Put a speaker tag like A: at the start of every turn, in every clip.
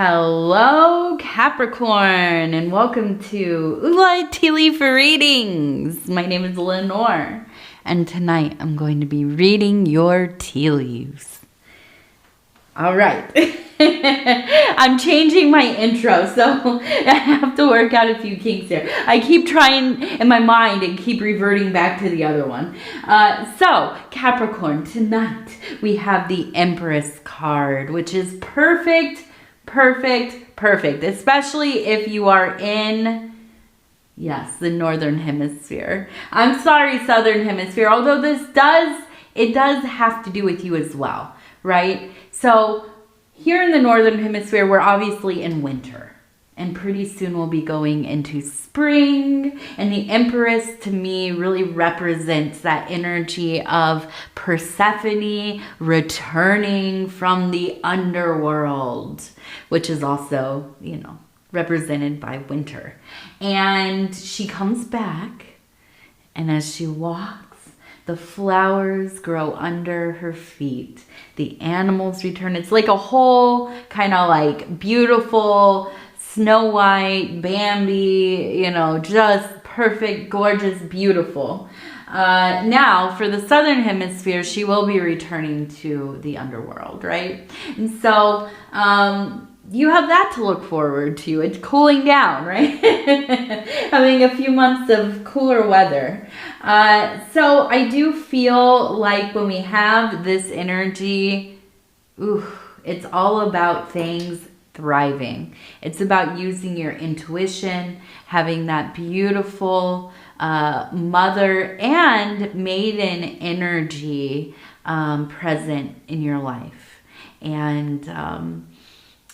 A: Hello, Capricorn, and welcome to Ula Tea Leaf Readings. My name is Lenor, and tonight I'm going to be reading your tea leaves. All right. I'm changing my intro, so I have to work out a few kinks here. I keep trying in my mind and keep reverting back to the other one. So, Capricorn, tonight we have the Empress card, which is perfect, especially if you are in, yes, the Northern Hemisphere. I'm sorry, Southern Hemisphere, although it does have to do with you as well, right? So, here in the Northern Hemisphere, we're obviously in winter, and pretty soon we'll be going into spring, and the Empress to me really represents that energy of Persephone returning from the underworld, which is also, represented by winter. And she comes back, and as she walks, the flowers grow under her feet. The animals return. It's like a whole kind of like beautiful Snow White, Bambi, just perfect, gorgeous, beautiful. Now, for the Southern Hemisphere, she will be returning to the underworld, right? And so, you have that to look forward to. It's cooling down, right? Having a few months of cooler weather. So I do feel like when we have this energy, it's all about things thriving. It's about using your intuition, having that beautiful mother and maiden energy present in your life. And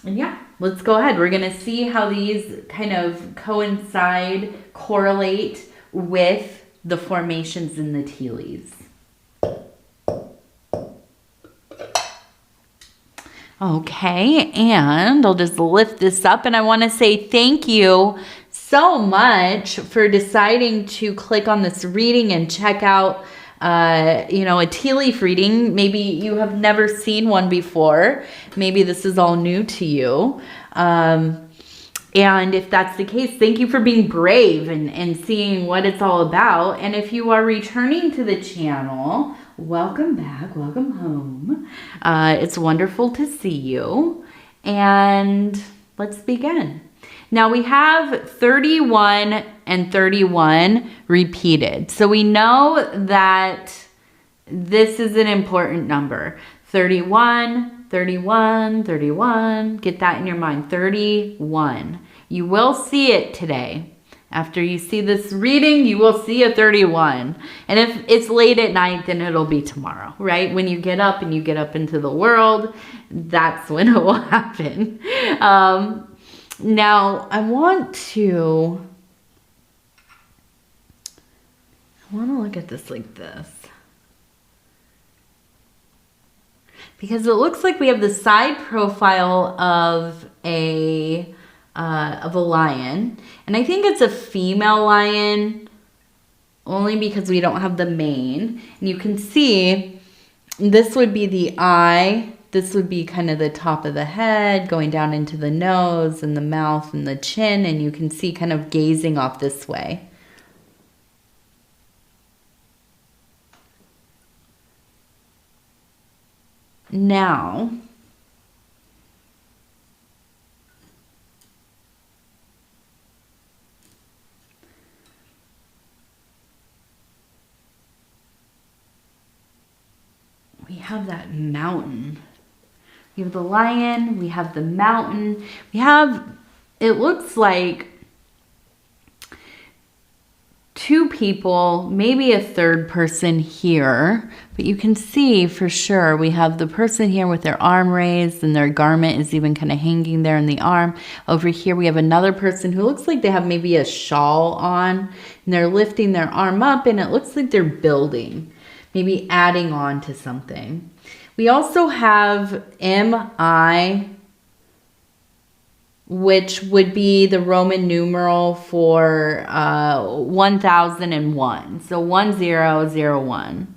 A: yeah, let's go ahead. We're going to see how these kind of coincide, correlate with the formations in the tea leaves. Okay, and I'll just lift this up, and I want to say thank you so much for deciding to click on this reading and check out a tea leaf reading. Maybe you have never seen one before. Maybe this is all new to you. And if that's the case, thank you for being brave and seeing what it's all about. And if you are returning to the channel, welcome back, welcome home. It's wonderful to see you. And let's begin. Now we have 31 and 31 repeated. So we know that this is an important number. 31, 31, 31. Get that in your mind. 31. You will see it today. After you see this reading, you will see a 31. And if it's late at night, then it'll be tomorrow, right? When you get up and you get up into the world, that's when it will happen. Now, I want to look at this like this. Because it looks like we have the side profile of a lion. And I think it's a female lion only because we don't have the mane. And you can see this would be the eye. This would be kind of the top of the head going down into the nose and the mouth and the chin. And you can see kind of gazing off this way. Now, we have that mountain. We have the lion, we have the mountain, it looks like two people, maybe a third person here, but you can see for sure we have the person here with their arm raised and their garment is even kind of hanging there in the arm. Over here we have another person who looks like they have maybe a shawl on and they're lifting their arm up and it looks like they're building, maybe adding on to something. We also have MI, which would be the Roman numeral for 1001. So 1001.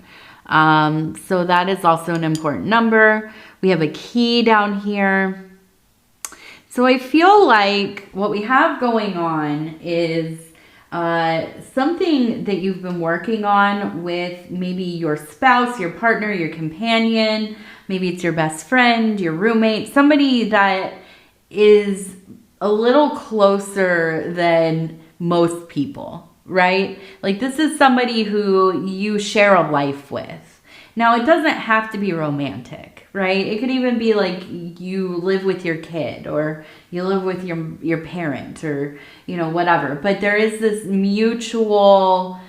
A: So that is also an important number. We have a key down here. So I feel like what we have going on is something that you've been working on with maybe your spouse, your partner, your companion. Maybe it's your best friend, your roommate, somebody that is a little closer than most people, right? Like this is somebody who you share a life with. Now, it doesn't have to be romantic, right? It could even be like you live with your kid or you live with your parent or, whatever. But there is this mutual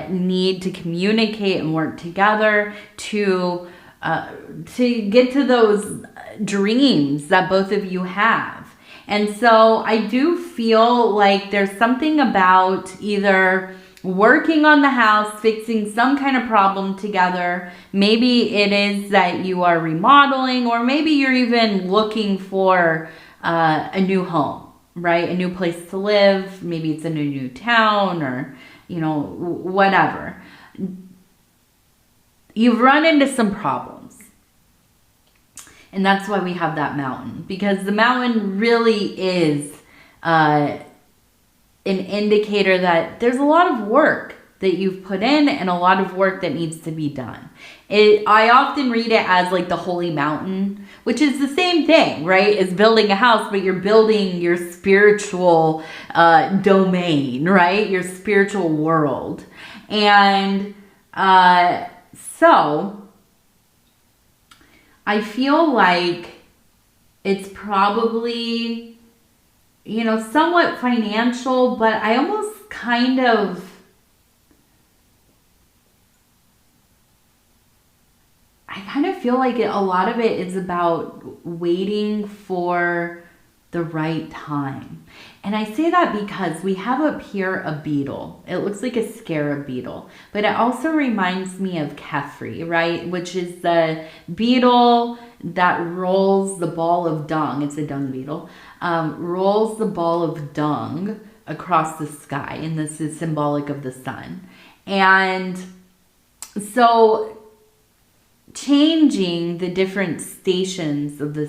A: need to communicate and work together to get to those dreams that both of you have. And so I do feel like there's something about either working on the house, fixing some kind of problem together. Maybe it is that you are remodeling, or maybe you're even looking for a new home, right? A new place to live. Maybe it's in a new town or, whatever. You've run into some problems. And that's why we have that mountain, because the mountain really is an indicator that there's a lot of work that you've put in and a lot of work that needs to be done. I often read it as like the holy mountain, which is the same thing, right? As building a house, but you're building your spiritual domain, right? Your spiritual world. And so I feel like it's probably somewhat financial, but I almost kind of feel like a lot of it is about waiting for the right time. And I say that because we have up here a beetle. It looks like a scarab beetle, but it also reminds me of Kefri, right? Which is the beetle that rolls the ball of dung. It's a dung beetle. Rolls the ball of dung across the sky, and this is symbolic of the sun. And so changing the different stations of the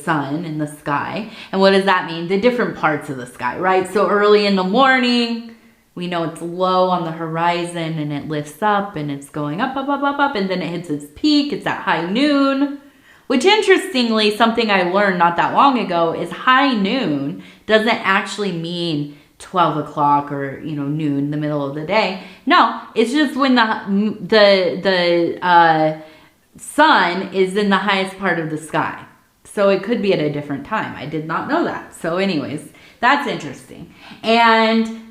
A: sun in the sky. And what does that mean? The different parts of the sky, right? So early in the morning, we know it's low on the horizon and it lifts up and it's going up, up, up, up, up, and then it hits its peak. It's at high noon. Which, interestingly, something I learned not that long ago is high noon doesn't actually mean 12 o'clock or, noon, the middle of the day. No, it's just when the sun is in the highest part of the sky. So it could be at a different time. I did not know that. So anyways, that's interesting. And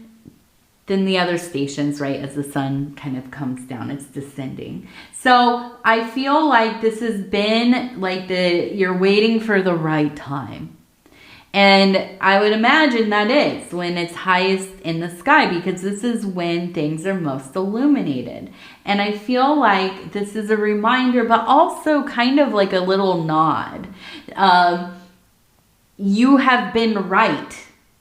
A: then the other stations, right, as the sun kind of comes down, it's descending. So I feel like this has been like you're waiting for the right time. And I would imagine that is when it's highest in the sky, because this is when things are most illuminated. And I feel like this is a reminder, but also kind of like a little nod. You have been right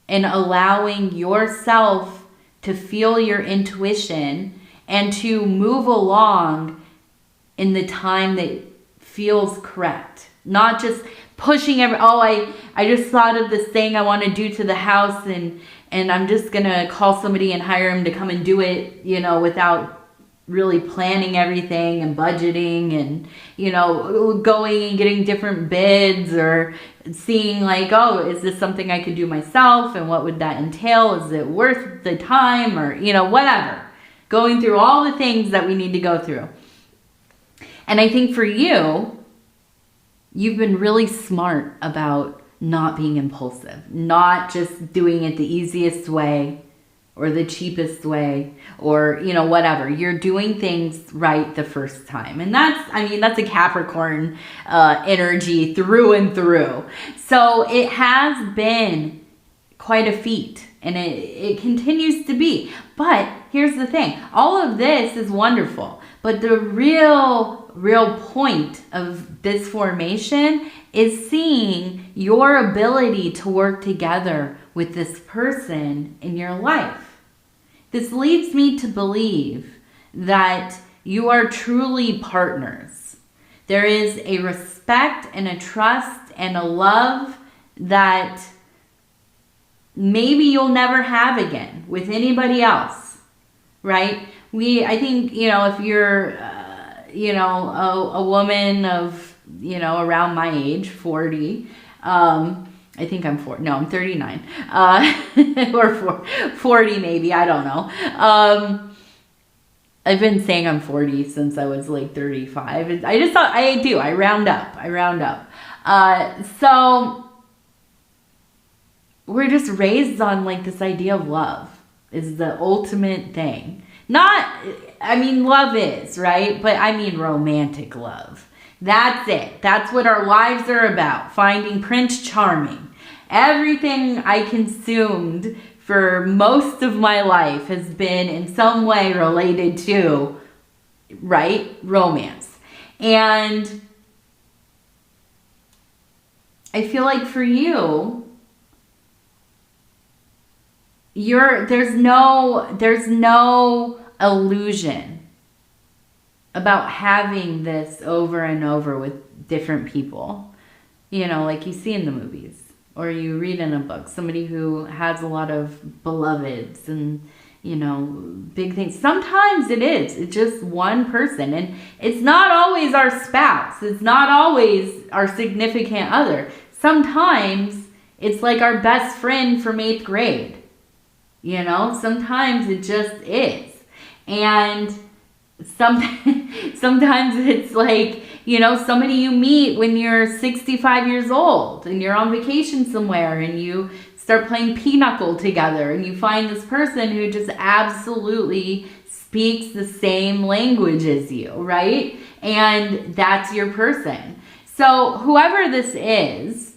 A: in allowing yourself to feel your intuition and to move along in the time that feels correct. Not just pushing I just thought of this thing I want to do to the house and I'm just going to call somebody and hire him to come and do it, without really planning everything and budgeting and, going and getting different bids or seeing like, oh, is this something I could do myself? And what would that entail? Is it worth the time or, whatever. Going through all the things that we need to go through. And I think for you, you've been really smart about not being impulsive, not just doing it the easiest way or the cheapest way or, whatever. You're doing things right the first time. And that's a Capricorn energy through and through. So it has been quite a feat and it continues to be. But here's the thing. All of this is wonderful. But the real point of this formation is seeing your ability to work together with this person in your life. This leads me to believe that you are truly partners. There is a respect and a trust and a love that maybe you'll never have again with anybody else, right? I think, you know, if you're, you know, a woman of, you know, around my age, 40, I think I'm 40. No, I'm 39. Or 40 maybe. I don't know. I've been saying I'm 40 since I was like 35. I just thought I round up. So we're just raised on like this idea of love is the ultimate thing. I mean, love is, right? But I mean romantic love. That's it. That's what our lives are about. Finding Prince Charming. Everything I consumed for most of my life has been in some way related to, right, romance. And I feel like for you, there's no illusion about having this over and over with different people, you know, like you see in the movies or you read in a book, somebody who has a lot of beloveds and, you know, big things. Sometimes it's just one person, and it's not always our spouse. It's not always our significant other. Sometimes it's like our best friend from 8th grade, you know, sometimes it just is. And sometimes it's like, you know, somebody you meet when you're 65 years old and you're on vacation somewhere and you start playing pinochle together and you find this person who just absolutely speaks the same language as you, right? And that's your person. So whoever this is,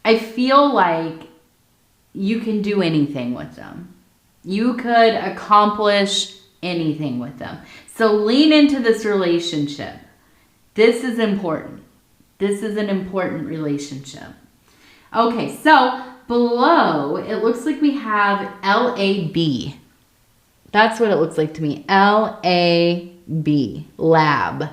A: I feel like you can do anything with them. You could accomplish anything with them. So lean into this relationship. This is important. This is an important relationship. Okay, so below, it looks like we have LAB. That's what it looks like to me. LAB, lab.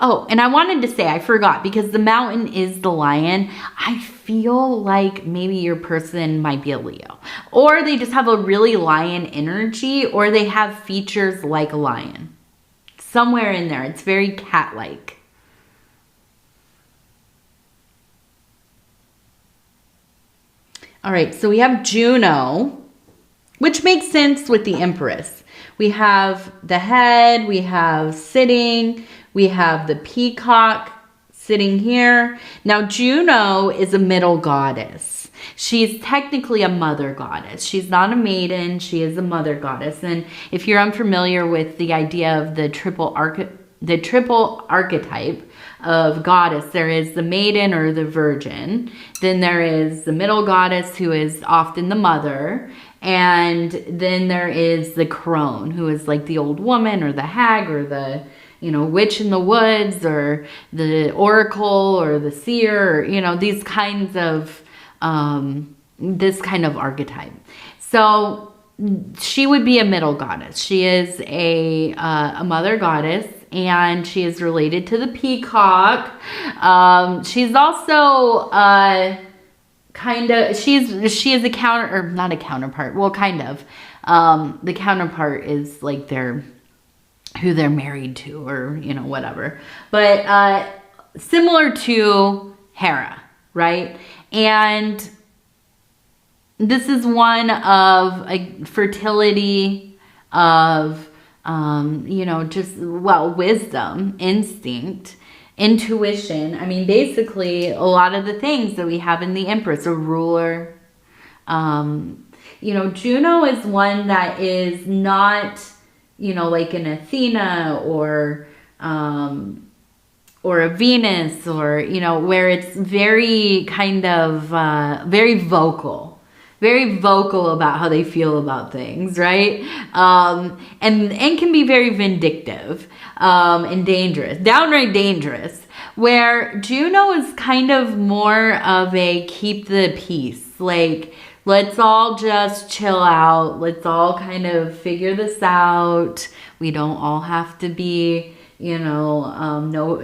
A: Oh, and I wanted to say, I forgot, because the mountain is the lion. I feel like maybe your person might be a Leo. Or they just have a really lion energy, or they have features like a lion. Somewhere in there. It's very cat-like. All right, so we have Juno, which makes sense with the Empress. We have the head, we have sitting, we have the peacock sitting here. Now, Juno is a middle goddess. She's technically a mother goddess. She's not a maiden. She is a mother goddess. And if you're unfamiliar with the idea of the triple archetype of goddess, there is the maiden or the virgin. Then there is the middle goddess, who is often the mother. And then there is the crone, who is like the old woman or the hag or the, you know, witch in the woods, or the oracle or the seer, or, you know, these kinds of, this kind of archetype. So she would be a middle goddess. She is a mother goddess, and she is related to the peacock. She's also, she is a counter, or not a counterpart. Well, kind of. The counterpart is like who they're married to, or, you know, whatever. But similar to Hera, right? And this is one of fertility, of, you know, just, well, wisdom, instinct, intuition. I mean, basically a lot of the things that we have in the Empress, a ruler. You know, Juno is one that is not, you know, like an Athena or a Venus, or, you know, where it's very kind of, very vocal about how they feel about things, right? And can be very vindictive, and dangerous, downright dangerous, where Juno is kind of more of a keep the peace, like, let's all just chill out. Let's all kind of figure this out. We don't all have to be no,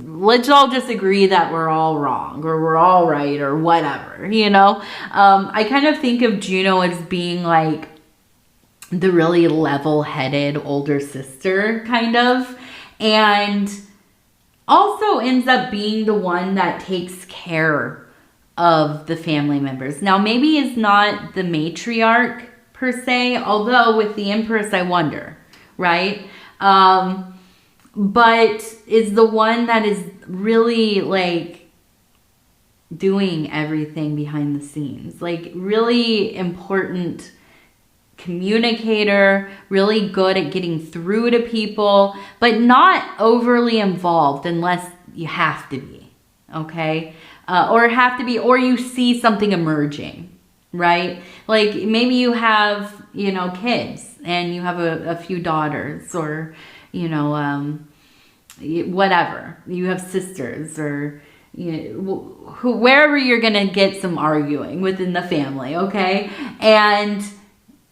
A: let's all just agree that we're all wrong or we're all right or whatever, I kind of think of Juno as being like the really level-headed older sister kind of, and also ends up being the one that takes care of the family members. Now, maybe is not the matriarch per se, although with the Empress, I wonder, right? But is the one that is really like doing everything behind the scenes, like really important communicator, really good at getting through to people, but not overly involved unless you have to be, okay? Or you see something emerging, right? Like maybe you have, kids and you have a few daughters or, whatever. You have sisters or, wherever you're going to get some arguing within the family, okay? And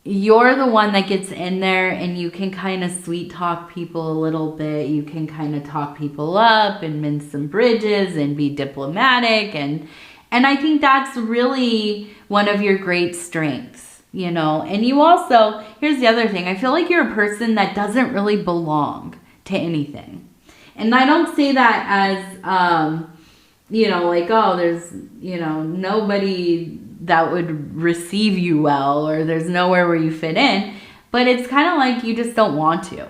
A: you're the one that gets in there and you can kind of sweet talk people a little bit. You can kind of talk people up and mend some bridges and be diplomatic. And I think that's really one of your great strengths, And you also, here's the other thing. I feel like you're a person that doesn't really belong to anything. And I don't say that as, like, oh, there's, nobody that would receive you well, or there's nowhere where you fit in, but it's kind of like you just don't want to.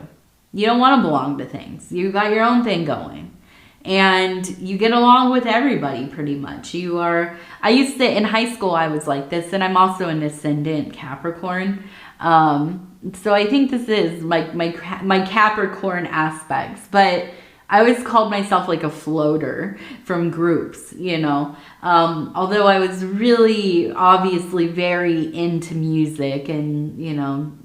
A: You don't want to belong to things. You got your own thing going. And you get along with everybody pretty much. I used to, in high school, I was like this, and I'm also an ascendant Capricorn. So I think this is my Capricorn aspects, but I always called myself like a floater from groups, although I was really obviously very into music and,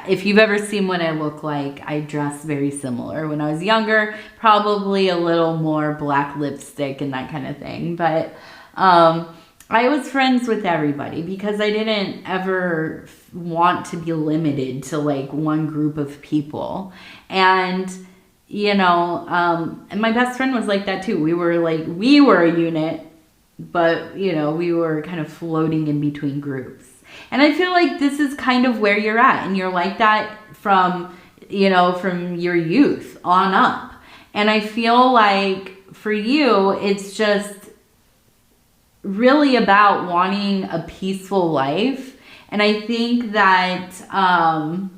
A: if you've ever seen what I look like, I dress very similar. When I was younger, probably a little more black lipstick and that kind of thing. But I was friends with everybody because I didn't ever want to be limited to like one group of people. And and my best friend was like that too. We were a unit, but we were kind of floating in between groups. And I feel like this is kind of where you're at, and you're like that from your youth on up. And I feel like for you, it's just really about wanting a peaceful life. And I think that, I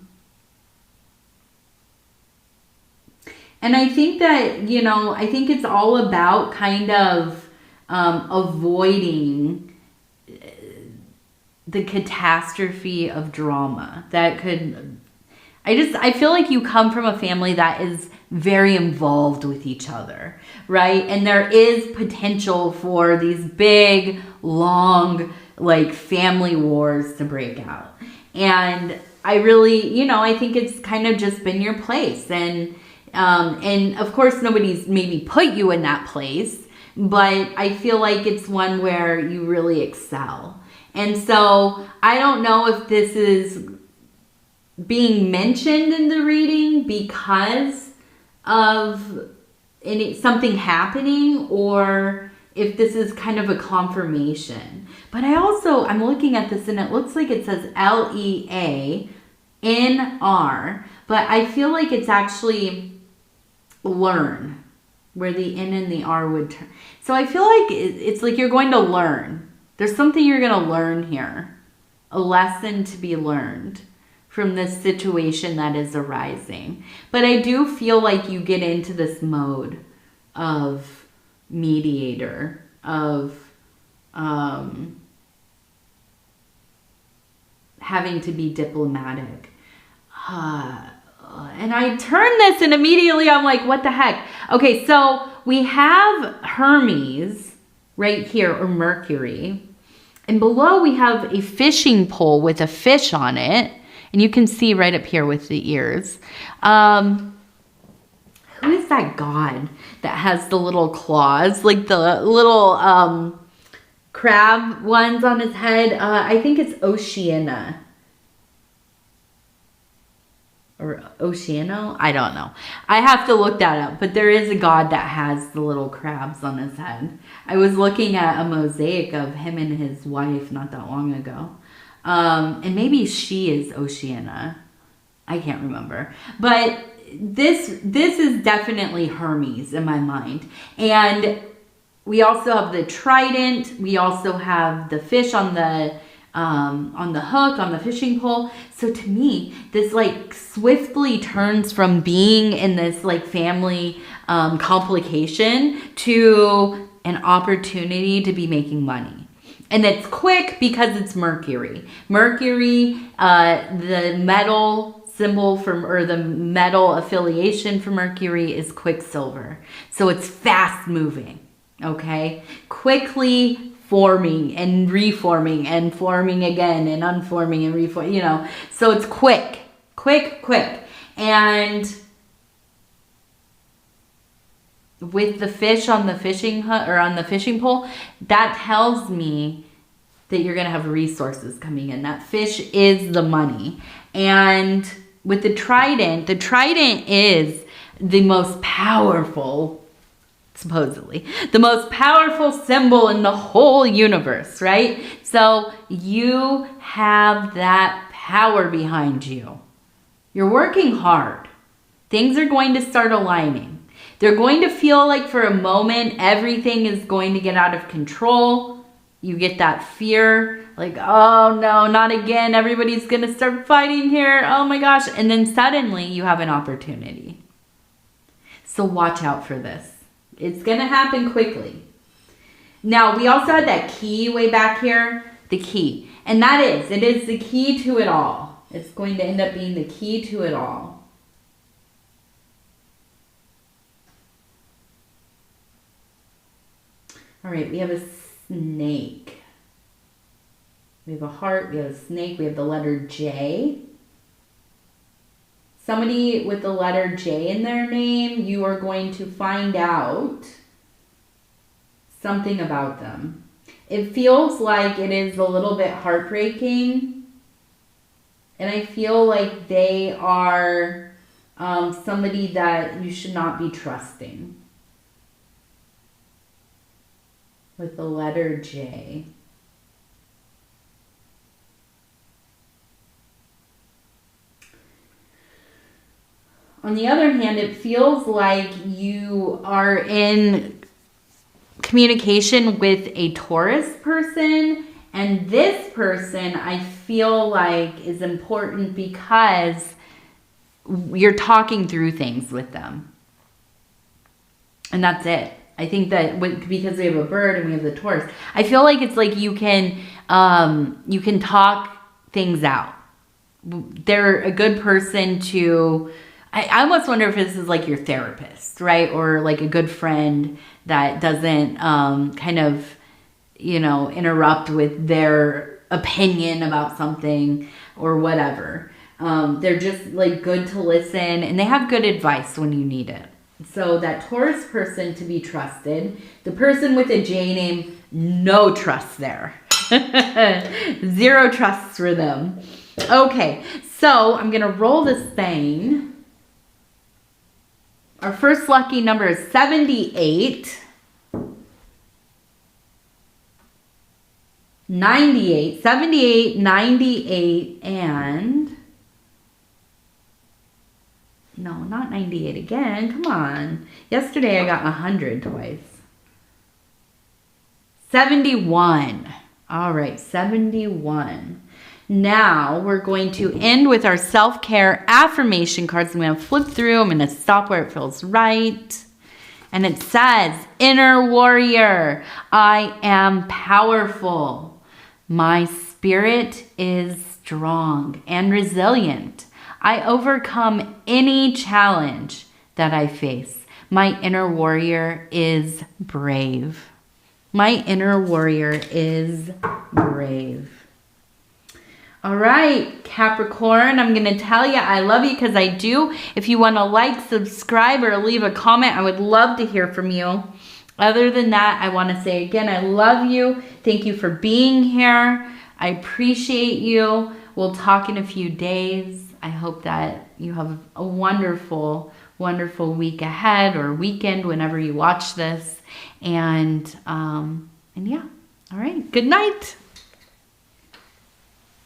A: think it's all about kind of avoiding the catastrophe of drama that could... I feel like you come from a family that is very involved with each other, right? And there is potential for these big, long, like family wars to break out. And I really, I think it's kind of just been your place. And of course, nobody's maybe put you in that place, but I feel like it's one where you really excel. And so I don't know if this is being mentioned in the reading because of something happening, or if this is kind of a confirmation. But I'm looking at this and it looks like it says Leanr, but I feel like it's actually learn, where the N and the R would turn. So I feel like it's like you're going to learn. There's something you're going to learn here. A lesson to be learned from this situation that is arising. But I do feel like you get into this mode of mediator, of having to be diplomatic. And I turn this and immediately I'm like, what the heck? Okay, so we have Hermes right here, or Mercury. And below we have a fishing pole with a fish on it. And you can see right up here with the ears. Who is that god that has the little claws? Like the little crab ones on his head? I think it's Oceana. or Oceano. I don't know. I have to look that up. But there is a god that has the little crabs on his head. I was looking at a mosaic of him and his wife not that long ago. And maybe she is Oceana. I can't remember. But this is definitely Hermes in my mind. And we also have the trident. We also have the fish on the hook, on the fishing pole. So to me, this like swiftly turns from being in this like family complication to an opportunity to be making money. And it's quick because it's Mercury. Mercury, the metal symbol or the metal affiliation for Mercury is Quicksilver. So it's fast moving, okay? Quickly forming and reforming and forming again and unforming and reforming, you know. So it's quick. And with the fish on the fishing hook or on the fishing pole, that tells me that you're going to have resources coming in. That fish is the money. And with the trident is the most powerful, supposedly, the most powerful symbol in the whole universe, right? So you have that power behind you. You're working hard. Things are going to start aligning. They're going to feel like for a moment, everything is going to get out of control. You get that fear, like, oh no, not again. Everybody's going to start fighting here. Oh my gosh. And then suddenly you have an opportunity. So watch out for this. It's going to happen quickly. Now, we also had that key way back here, the key. And it is the key to it all. It's going to end up being the key to it all. All right, we have a snake. We have a heart, we have a snake, we have the letter J. Somebody with the letter J in their name, you are going to find out something about them. It feels like it is a little bit heartbreaking. And I feel like they are somebody that you should not be trusting. With the letter J. On the other hand, it feels like you are in communication with a Taurus person, and this person I feel like is important because you're talking through things with them. And that's it. I think that because we have a bird and we have the Taurus, I feel like it's like you can talk things out. They're a good person to, I almost wonder if this is like your therapist, right? Or like a good friend that doesn't kind of, interrupt with their opinion about something or whatever. They're just like good to listen, and they have good advice when you need it. So that Taurus person to be trusted. The person with a J name, no trust there. Zero trust for them. Okay, so I'm going to roll this thing. Our first lucky number is 78. 98. 78, 98, and... No, not 98 again. Come on. Yesterday I got 100 twice. 71. All right, 71. Now we're going to end with our self-care affirmation cards. I'm going to flip through. I'm going to stop where it feels right. And it says, Inner warrior, I am powerful. My spirit is strong and resilient. I overcome any challenge that I face. My inner warrior is brave. My inner warrior is brave. All right, Capricorn, I'm going to tell you I love you because I do. If you want to like, subscribe, or leave a comment, I would love to hear from you. Other than that, I want to say again, I love you. Thank you for being here. I appreciate you. We'll talk in a few days. I hope that you have a wonderful, wonderful week ahead or weekend whenever you watch this. And yeah, all right. Good night.